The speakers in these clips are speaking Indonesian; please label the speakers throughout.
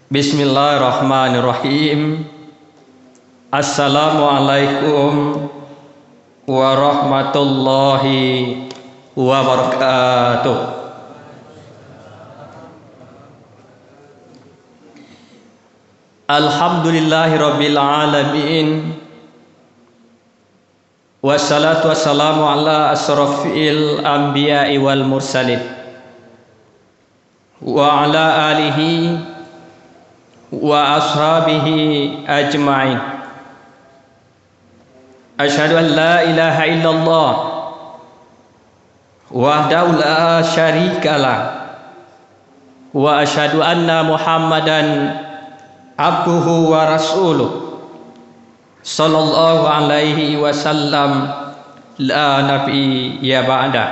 Speaker 1: Bismillahirrahmanirrahim. Assalamualaikum warahmatullahi wabarakatuh. Alhamdulillahirabbil alamin. Wassalatu wassalamu ala asrofil anbiya'i wal mursalin wa ala alihi wa ashabihi ajma'in. Asyhadu an la ilaha illallah wahdahu la syarikalah wa asyhadu anna Muhammadan abduhu wa rasuluh sallallahu alaihi wasallam la nabiyya ba'da.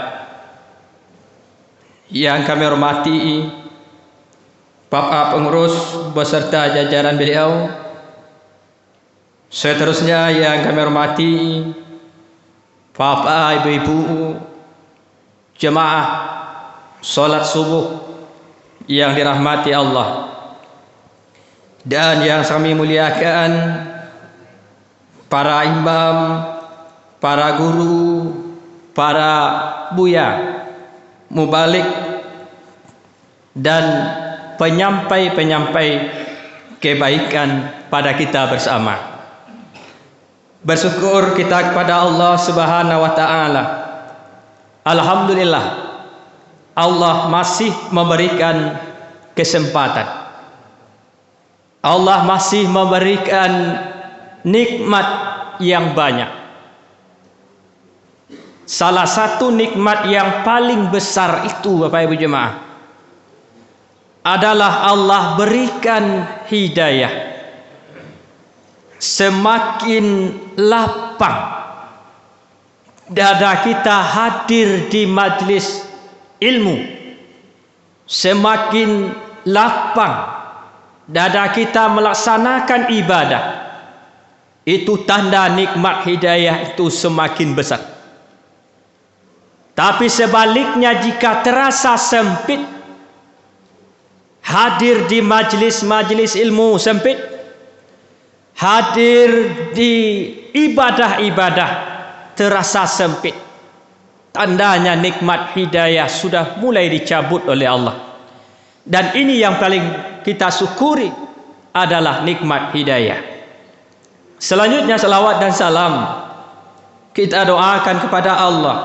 Speaker 1: Yang kami hormati Bapak pengurus beserta jajaran beliau, seterusnya yang kami hormati Bapak, Ibu-ibu, jemaah salat subuh yang dirahmati Allah, dan yang kami muliakan para imam, para guru, para buya, mubalik, dan penyampai-penyampai kebaikan pada kita bersama. Bersyukur kita kepada Allah Subhanahu wa taala. Alhamdulillah, Allah masih memberikan kesempatan. Allah masih memberikan nikmat yang banyak. Salah satu nikmat yang paling besar itu, Bapak Ibu jemaah, adalah Allah berikan hidayah. Semakin lapang dada kita hadir di majlis ilmu, semakin lapang dada kita melaksanakan ibadah, itu tanda nikmat hidayah itu semakin besar. Tapi sebaliknya, jika terasa sempit, hadir di majlis-majlis ilmu sempit, hadir di ibadah-ibadah terasa sempit, tandanya nikmat hidayah sudah mulai dicabut oleh Allah. Dan ini yang paling kita syukuri adalah nikmat hidayah. Selanjutnya salawat dan salam kita doakan kepada Allah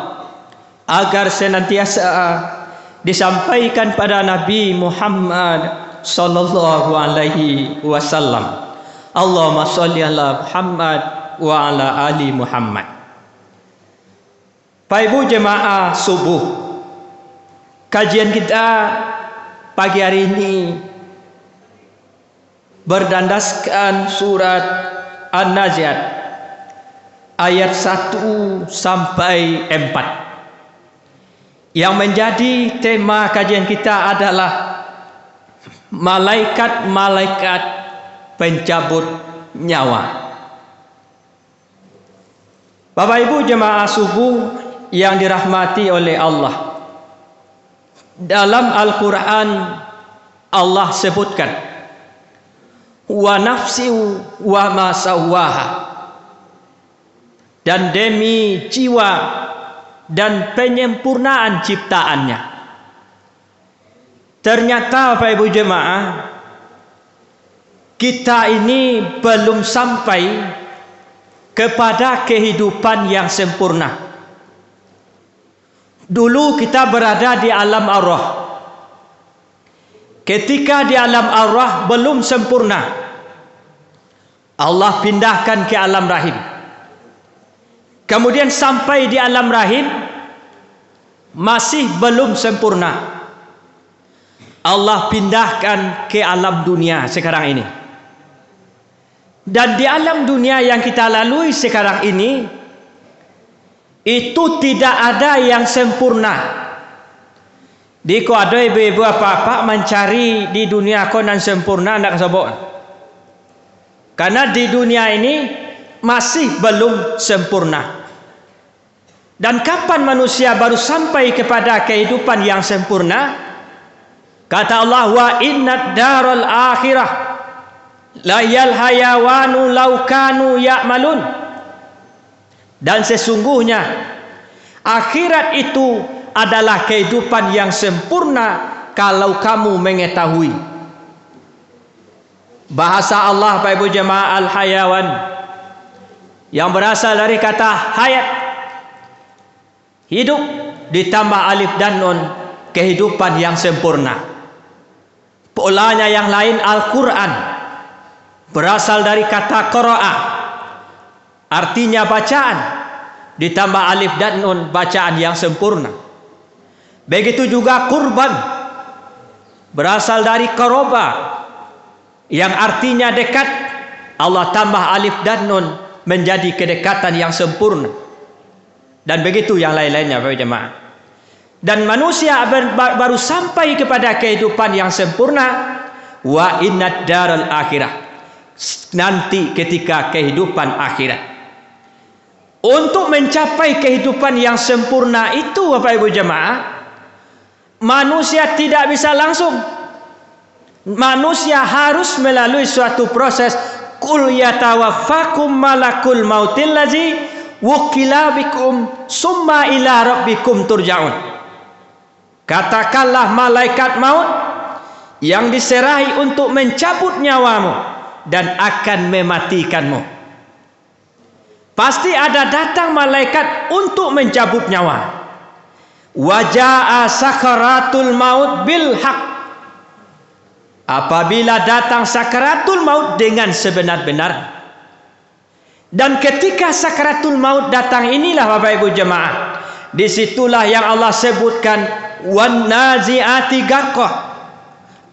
Speaker 1: agar senantiasa disampaikan pada Nabi Muhammad sallallahu alaihi wasallam. Allahumma sholli ala Muhammad wa ala ali Muhammad. Bapak Ibu jemaah subuh, kajian kita pagi hari ini berdandaskan surat An-Nazi'at ayat 1 sampai 4. Yang menjadi tema kajian kita adalah malaikat-malaikat pencabut nyawa. Bapak Ibu jemaah subuh yang dirahmati oleh Allah, dalam Al-Quran Allah sebutkan wa nafsi wa ma sawwaha, dan demi jiwa dan penyempurnaan ciptaannya. Ternyata Bapak Ibu jemaah, kita ini belum sampai kepada kehidupan yang sempurna. Dulu kita berada di alam arwah. Ketika di alam arwah belum sempurna, Allah pindahkan ke alam rahim. Kemudian sampai di alam rahim masih belum sempurna, Allah pindahkan ke alam dunia sekarang ini. Dan di alam dunia yang kita lalui sekarang ini, itu tidak ada yang sempurna. Diko ada ibu-ibu apa-apa mencari di dunia konan sempurna, tidak sebut. Karena di dunia ini masih belum sempurna. Dan kapan manusia baru sampai kepada kehidupan yang sempurna? Kata Allah, wa innad daral akhirah layal hayawanu laukanu ya'malun. Dan sesungguhnya akhirat itu adalah kehidupan yang sempurna kalau kamu mengetahui. Bahasa Allah Bapak Ibu jemaah al-hayawan yang berasal dari kata hayat, hidup, ditambah alif dan nun, kehidupan yang sempurna. Polanya yang lain Al-Quran berasal dari kata qira'ah, artinya bacaan, ditambah alif dan nun, bacaan yang sempurna. Begitu juga kurban berasal dari qaroba yang artinya dekat, Allah tambah alif dan nun menjadi kedekatan yang sempurna. Dan begitu yang lain-lainnya Bapak jemaah. Dan manusia baru sampai kepada kehidupan yang sempurna, wa innad daral akhirah, nanti ketika kehidupan akhirat. Untuk mencapai kehidupan yang sempurna itu Bapak Ibu jemaah, manusia tidak bisa langsung. Manusia harus melalui suatu proses. Qul yatawaffakum malakul mautil ladzi wukila bikum summa ila rabbikum turja'un. Katakanlah malaikat maut yang diserahi untuk mencabut nyawamu dan akan mematikanmu. Pasti ada datang malaikat untuk mencabut nyawa. Waja'a sakaratul maut bil haq. Apabila datang sakaratul maut dengan sebenar-benar. Dan ketika sakaratul maut datang inilah Bapak Ibu jemaah, disitulah yang Allah sebutkan wan nazi'ati gharqah.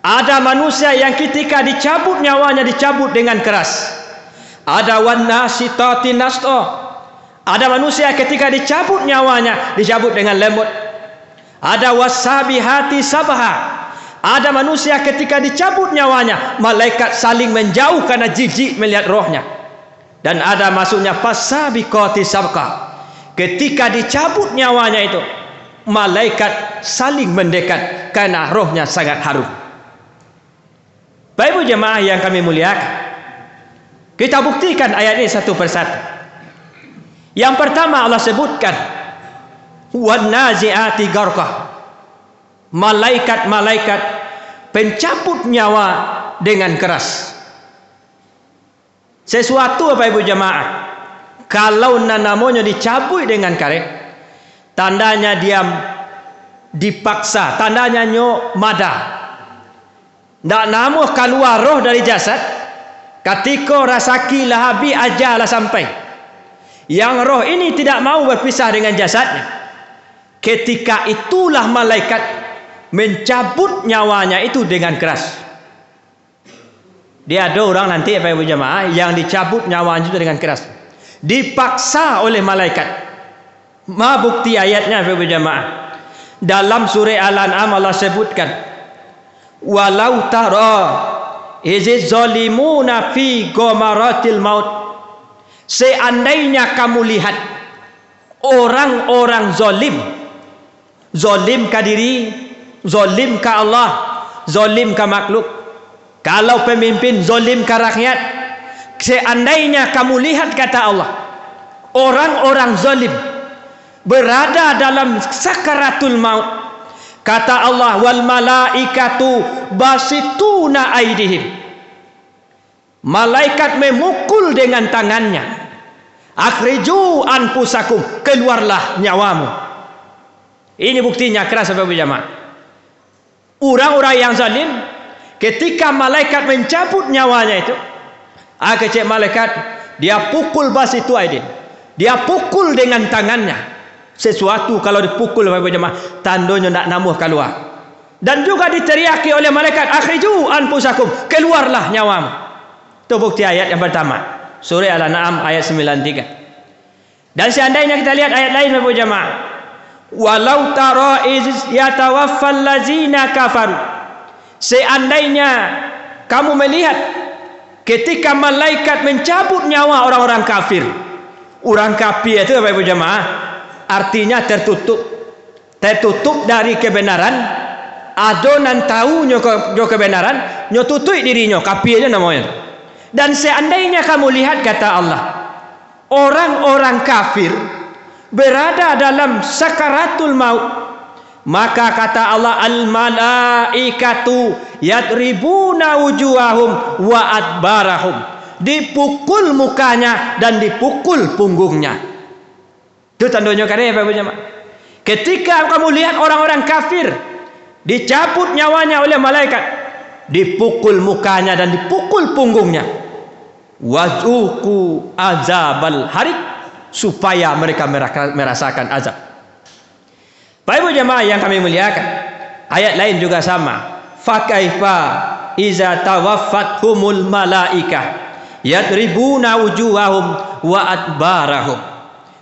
Speaker 1: Ada manusia yang ketika dicabut nyawanya dicabut dengan keras. Ada wan nasitati nasta. Ada manusia ketika dicabut nyawanya dicabut dengan lembut. Ada wasabihati sabaha. Ada manusia ketika dicabut nyawanya malaikat saling menjauh karena jijik melihat rohnya. Dan ada maksudnya fasabiqati sabqa. Ketika dicabut nyawanya itu malaikat saling mendekat karena rohnya sangat harum. Bapak Ibu jemaah yang kami muliakan, kita buktikan ayat ini satu persatu. Yang pertama Allah sebutkan wan nazi'ati gharqah. Malaikat-malaikat pencabut nyawa dengan keras. Sesuatu Bapak Ibu jemaah, kalau namanya dicabut dengan karet, tandanya dia dipaksa, tandanya nyo mada. Ndak namuh keluar roh dari jasad, ketika rasaki lahabi ajalah sampai. Yang roh ini tidak mau berpisah dengan jasadnya. Ketika itulah malaikat mencabut nyawanya itu dengan keras. Dia ada orang nanti Bapak Ibu jemaah yang dicabut nyawanya itu dengan keras, dipaksa oleh malaikat. Ma bukti ayatnya Bapak Ibu jemaah. Dalam surah Al-An'am Allah sebutkan, walau tara iziz zalimuna fi ghamaratil maut. Seandainya kamu lihat orang-orang zalim, zalim ke diri, zalim ke Allah, zalim ke makhluk. Kalau pemimpin zalim ke rakyat, seandainya kamu lihat kata Allah, orang-orang zalim berada dalam sakaratul maut, kata Allah, wal malaikatu basituna aidihim. Malaikat memukul dengan tangannya. Akhriju anfusakum, keluarlah nyawamu. Ini buktinya keras Bapak Ibu jemaah. Orang-orang yang zalim ketika malaikat mencabut nyawanya itu, kecek malaikat dia pukul basitu aidin. Dia pukul dengan tangannya. Sesuatu kalau dipukul Bapak Ibu jemaah, tandanya nak namuh keluar. Dan juga diteriaki oleh malaikat, akhriju anfusakum, keluarlah nyawamu. Itu bukti ayat yang pertama, surah Al-An'am ayat 93. Dan seandainya kita lihat ayat lain Bapak Ibu jemaah, walau tara iz yatawaffal ladzina kafaru. Seandainya kamu melihat ketika malaikat mencabut nyawa orang-orang kafir. Orang kafir itu Bapak Ibu jemaah artinya tertutup dari kebenaran, adonan tahu nyo kebenaran, nyo tutui dirinya, kafirnya namanya. Dan seandainya kamu lihat, kata Allah, orang-orang kafir berada dalam sakaratul maut, maka kata Allah, al-malaikatu yadribuna wujuhahum wa adbarahum, dipukul mukanya dan dipukul punggungnya. Itu tandanya kare Bapak Jemaah. Ketika kamu lihat orang-orang kafir dicabut nyawanya oleh malaikat, dipukul mukanya dan dipukul punggungnya, wazuku azabal harik, supaya mereka merasakan azab. Bapak Ibu jemaah yang kami muliakan, ayat lain juga sama. Fakaifa iza tawaffathumul malaikah yadribuna wujuhahum wa adbarahum.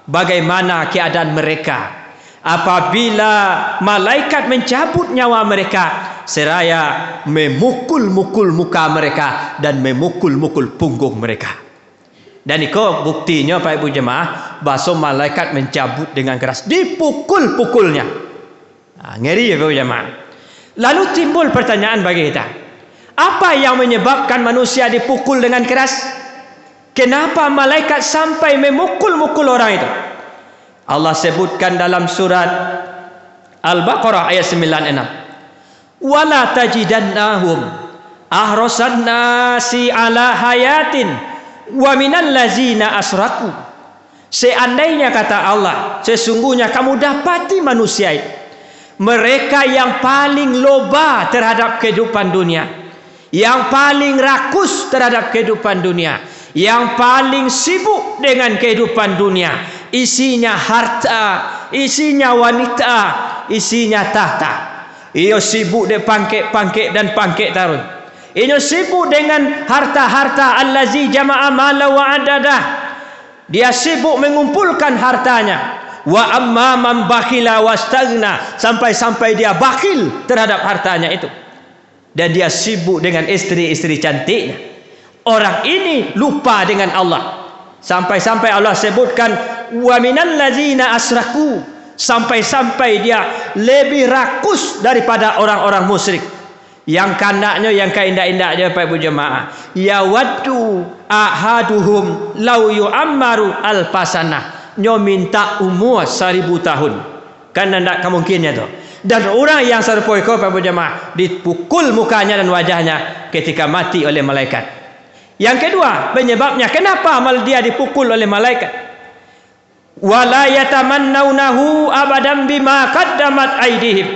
Speaker 1: Bagaimana keadaan mereka apabila malaikat mencabut nyawa mereka seraya memukul-mukul muka mereka dan memukul-mukul punggung mereka. Dan itu buktinya Pak Ibu jemaah, bahwa malaikat mencabut dengan keras, dipukul-pukulnya. Ngeri ya Pak Ibu jemaah. Lalu timbul pertanyaan bagi kita, apa yang menyebabkan manusia dipukul dengan keras? Kenapa malaikat sampai memukul-mukul orang itu? Allah sebutkan dalam surat Al-Baqarah ayat 96. Wala tajidannahum ahrasan nasi ala hayatin wa minal lazina asraku. Seandainya, kata Allah, sesungguhnya kamu dapati manusia itu, mereka yang paling loba terhadap kehidupan dunia, yang paling rakus terhadap kehidupan dunia, yang paling sibuk dengan kehidupan dunia, isinya harta, isinya wanita, isinya tahta. Ia sibuk dengan pangkek dan pangkek tarun. Ia sibuk dengan harta-harta allazi jama'a mala wa adadah. Dia sibuk mengumpulkan hartanya. Wa amma man bakhila wastaghna, sampai-sampai dia bakhil terhadap hartanya itu. Dan dia sibuk dengan istri-istri cantiknya. Orang ini lupa dengan Allah. Sampai-sampai Allah sebutkan wa minal ladzina asraku, sampai-sampai dia lebih rakus daripada orang-orang musyrik. Yang kanaknya, yang keindah-indahnya Pak Ibu jemaah, ya waddu ahaduhum lau yu'ammaru alfasanah, nyo minta umur 1000 tahun. Kan tidak kemungkinnya tu. Dan orang yang serupa itu Pak Ibu jemaah dipukul mukanya dan wajahnya ketika mati oleh malaikat. Yang kedua, penyebabnya kenapa dia dipukul oleh malaikat? Wala yatamannaunahu abadan bima qaddamat aydihim.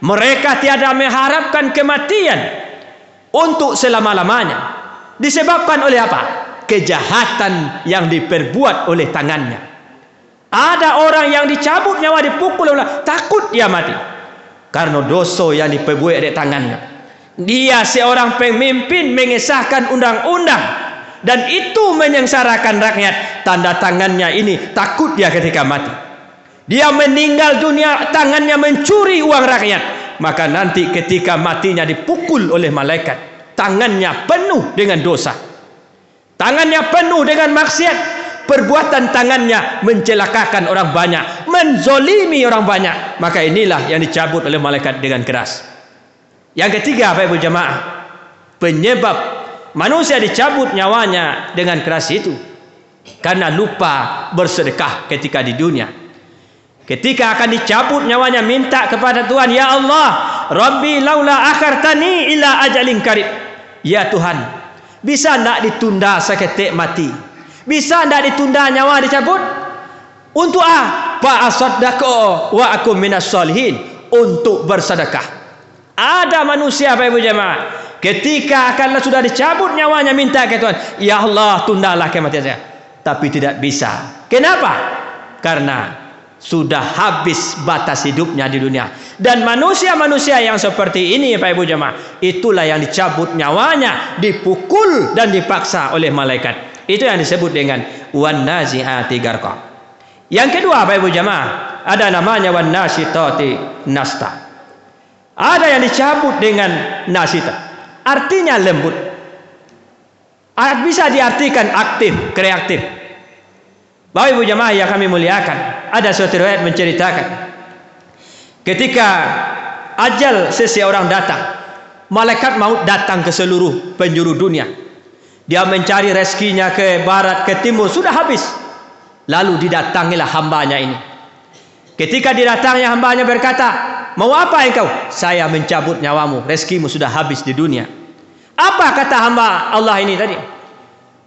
Speaker 1: Mereka tiada mengharapkan kematian untuk selama-lamanya. Disebabkan oleh apa? Kejahatan yang diperbuat oleh tangannya. Ada orang yang dicabut nyawa, dipukul oleh, takut dia mati karena dosa yang diperbuat oleh tangannya. Dia seorang pemimpin mengesahkan undang-undang dan itu menyengsarakan rakyat. Tanda tangannya ini takut dia ketika mati. Dia meninggal dunia, tangannya mencuri uang rakyat. Maka nanti ketika matinya dipukul oleh malaikat, tangannya penuh dengan dosa, tangannya penuh dengan maksiat. Perbuatan tangannya mencelakakan orang banyak, menzolimi orang banyak. Maka inilah yang dicabut oleh malaikat dengan keras. Yang ketiga Bapak Ibu jemaah, penyebab manusia dicabut nyawanya dengan keras itu karena lupa bersedekah ketika di dunia. Ketika akan dicabut nyawanya, minta kepada Tuhan, ya Allah, Rabbi laula akhartani ila ajalin qarib. Ya Tuhan, bisa tidak ditunda seketik mati? Bisa tidak ditunda nyawa dicabut? Untuk fa asaddaqo wa akum minas solihin, untuk bersedekah. Ada manusia Bapak Ibu jemaah, ketika akan sudah dicabut nyawanya, minta ke Tuhan, ya Allah, tundalah kematian saya. Tapi tidak bisa. Kenapa? Karena sudah habis batas hidupnya di dunia. Dan manusia-manusia yang seperti ini Pak Ibu jemaah, itulah yang dicabut nyawanya, dipukul dan dipaksa oleh malaikat. Itu yang disebut dengan wan nazi'ati gharqa. Yang kedua Pak Ibu jemaah, ada namanya wan nasitati nasta. Ada yang dicabut dengan nasita, artinya lembut. Bisa diartikan aktif, kreatif. Bapak Ibu jemaah yang kami muliakan, ada suatu riwayat menceritakan ketika ajal seseorang datang, malaikat maut datang ke seluruh penjuru dunia. Dia mencari rezekinya ke barat, ke timur, sudah habis. Lalu didatangilah hambanya ini. Ketika didatangnya hambanya berkata, mau apa engkau? Saya mencabut nyawamu, rezekimu sudah habis di dunia. Apa kata hamba Allah ini tadi?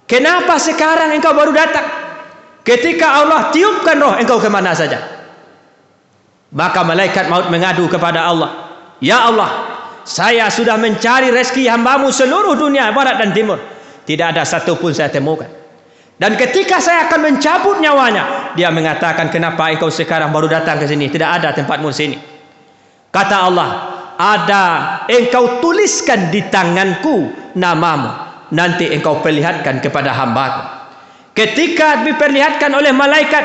Speaker 1: Kenapa sekarang engkau baru datang? Ketika Allah tiupkan roh, engkau kemana saja? Maka malaikat maut mengadu kepada Allah, ya Allah, saya sudah mencari rezeki hambamu seluruh dunia, barat dan timur. Tidak ada satupun saya temukan. Dan ketika saya akan mencabut nyawanya, dia mengatakan, kenapa engkau sekarang baru datang ke sini? Tidak ada tempatmu di sini. Kata Allah, ada, engkau tuliskan di tanganku namamu. Nanti engkau perlihatkan kepada hambaku. Ketika diperlihatkan oleh malaikat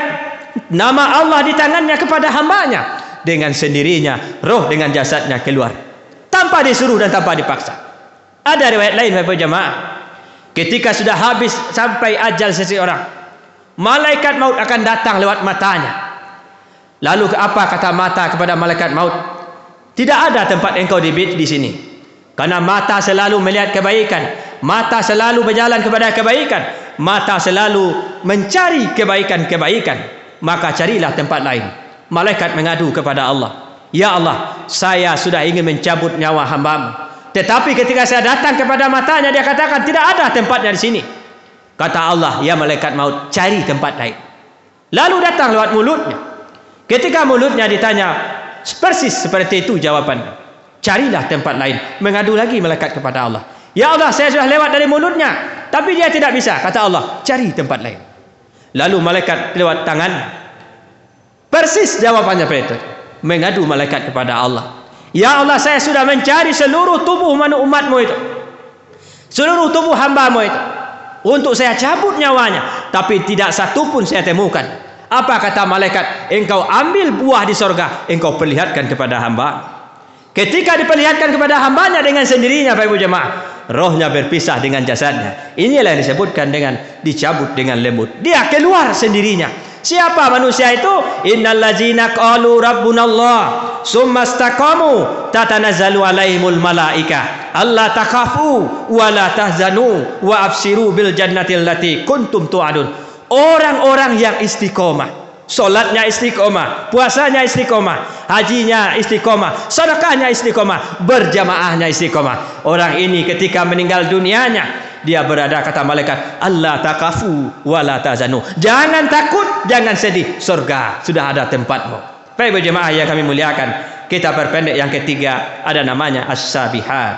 Speaker 1: nama Allah di tangannya kepada hambanya, dengan sendirinya roh dengan jasadnya keluar, tanpa disuruh dan tanpa dipaksa. Ada riwayat lain Bapak jemaah, ketika sudah habis sampai ajal seseorang, malaikat maut akan datang lewat matanya. Lalu apa kata mata kepada malaikat maut? Tidak ada tempat engkau di sini, karena mata selalu melihat kebaikan, mata selalu berjalan kepada kebaikan, mata selalu mencari kebaikan-kebaikan. Maka carilah tempat lain. Malaikat mengadu kepada Allah, ya Allah, saya sudah ingin mencabut nyawa hambamu, tetapi ketika saya datang kepada matanya, dia katakan tidak ada tempatnya di sini. Kata Allah, ya malaikat maut, cari tempat lain. Lalu datang lewat mulutnya. Ketika mulutnya ditanya, persis seperti itu jawabannya. Carilah tempat lain. Mengadu lagi malaikat kepada Allah, ya Allah, saya sudah lewat dari mulutnya, tapi dia tidak bisa. Kata Allah, cari tempat lain. Lalu malaikat lewat tangan, persis jawabannya seperti itu. Mengadu malaikat kepada Allah, ya Allah, saya sudah mencari seluruh tubuh umatmu itu, seluruh tubuh hambamu itu, untuk saya cabut nyawanya, tapi tidak satu pun saya temukan. Apa kata malaikat? Engkau ambil buah di sorga, engkau perlihatkan kepada hamba. Ketika diperlihatkan kepada hambanya, dengan sendirinya Bapak Ibu jemaah, rohnya berpisah dengan jasadnya. Inilah yang disebutkan dengan dicabut dengan lembut. Dia keluar sendirinya. Siapa manusia itu? Innallazina qalu rabbunallah summa istaqamu tatanazzalu alaihimul malaika alla takhafu wa la tahzanu wa absiru bil jannati allati kuntum tu'adun. Orang-orang yang istiqomah, solatnya istiqomah, puasanya istiqomah, hajinya istiqomah, sedekahnya istiqomah, berjamaahnya istiqomah. Orang ini ketika meninggal dunianya, dia berada, kata malaikat, Allah takafu wala tazanu. Jangan takut, jangan sedih, surga sudah ada tempatmu. Baik berjamaah yang kami muliakan, kita perpendek yang ketiga, ada namanya as-sabihat.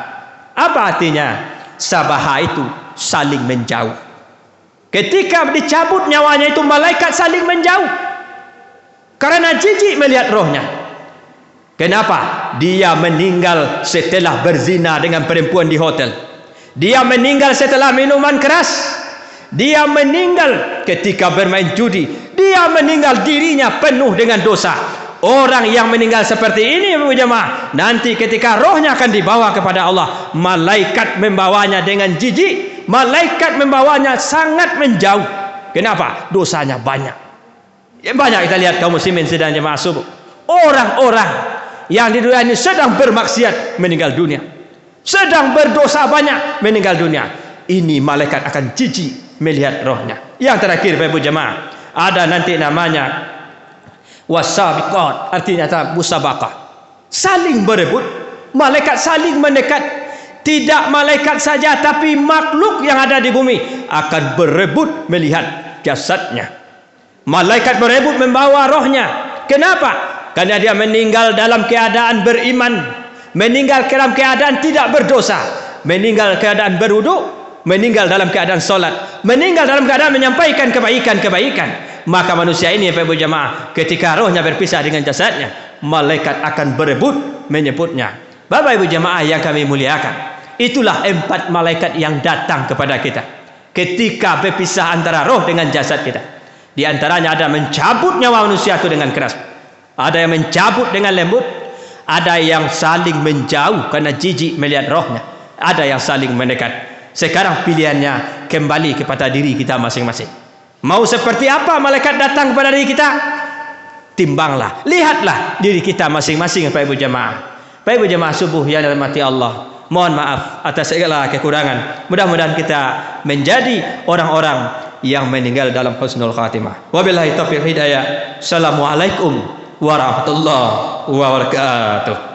Speaker 1: Apa artinya? Sabaha itu saling menjauh. Ketika dicabut nyawanya itu, malaikat saling menjauh karena jijik melihat rohnya. Kenapa? Dia meninggal setelah berzina dengan perempuan di hotel. Dia meninggal setelah minuman keras. Dia meninggal ketika bermain judi. Dia meninggal dirinya penuh dengan dosa. Orang yang meninggal seperti ini Bapak jemaah, nanti ketika rohnya akan dibawa kepada Allah, malaikat membawanya dengan jijik. Malaikat membawanya sangat menjauh. Kenapa? Dosanya banyak. Yang banyak kita lihat kaum muslimin sedang jemaah subuh, orang-orang yang di dunia ini sedang bermaksiat meninggal dunia, sedang berdosa banyak meninggal dunia. Ini malaikat akan jijik melihat rohnya. Yang terakhir Bapak Ibu jemaah, ada nanti namanya wasabiqat, artinya musabaqah, saling berebut. Malaikat saling mendekat. Tidak malaikat saja, tapi makhluk yang ada di bumi akan berebut melihat jasadnya. Malaikat berebut membawa rohnya. Kenapa? Karena dia meninggal dalam keadaan beriman, meninggal dalam keadaan tidak berdosa, meninggal keadaan berwudu, meninggal dalam keadaan solat, meninggal dalam keadaan menyampaikan kebaikan-kebaikan. Maka manusia ini Bapak Ibu jemaah, ketika rohnya berpisah dengan jasadnya, malaikat akan berebut menyebutnya. Bapak Ibu jemaah yang kami muliakan, itulah 4 malaikat yang datang kepada kita ketika berpisah antara roh dengan jasad kita. Di antaranya ada mencabut nyawa manusia itu dengan keras, ada yang mencabut dengan lembut, ada yang saling menjauh karena jijik melihat rohnya, ada yang saling mendekat. Sekarang pilihannya kembali kepada diri kita masing-masing. Mau seperti apa malaikat datang kepada diri kita? Timbanglah, lihatlah diri kita masing-masing Bapak Ibu jemaah. Baik berjamaah subuh yang dirahmati Allah, mohon maaf atas segala kekurangan. Mudah-mudahan kita menjadi orang-orang yang meninggal dalam husnul khatimah. Wabillahi taufiq hidayah. Assalamualaikum warahmatullahi wabarakatuh.